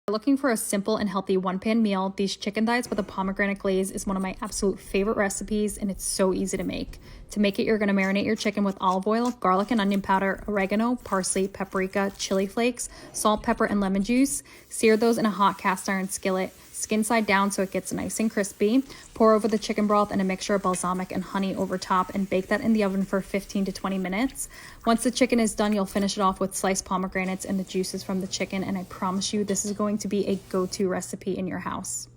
Looking for a simple and healthy one-pan meal, these chicken thighs with a pomegranate glaze is one of my absolute favorite recipes, and it's so easy to make. To make it, you're going to marinate your chicken with olive oil, garlic and onion powder, oregano, parsley, paprika, chili flakes, salt, pepper, and lemon juice. Sear those in a hot cast iron skillet. Skin side down so it gets nice and crispy. Pour over the chicken broth and a mixture of balsamic and honey over top and bake that in the oven for 15 to 20 minutes. Once the chicken is done, you'll finish it off with sliced pomegranates and the juices from the chicken, and I promise you this is going to be a go-to recipe in your house.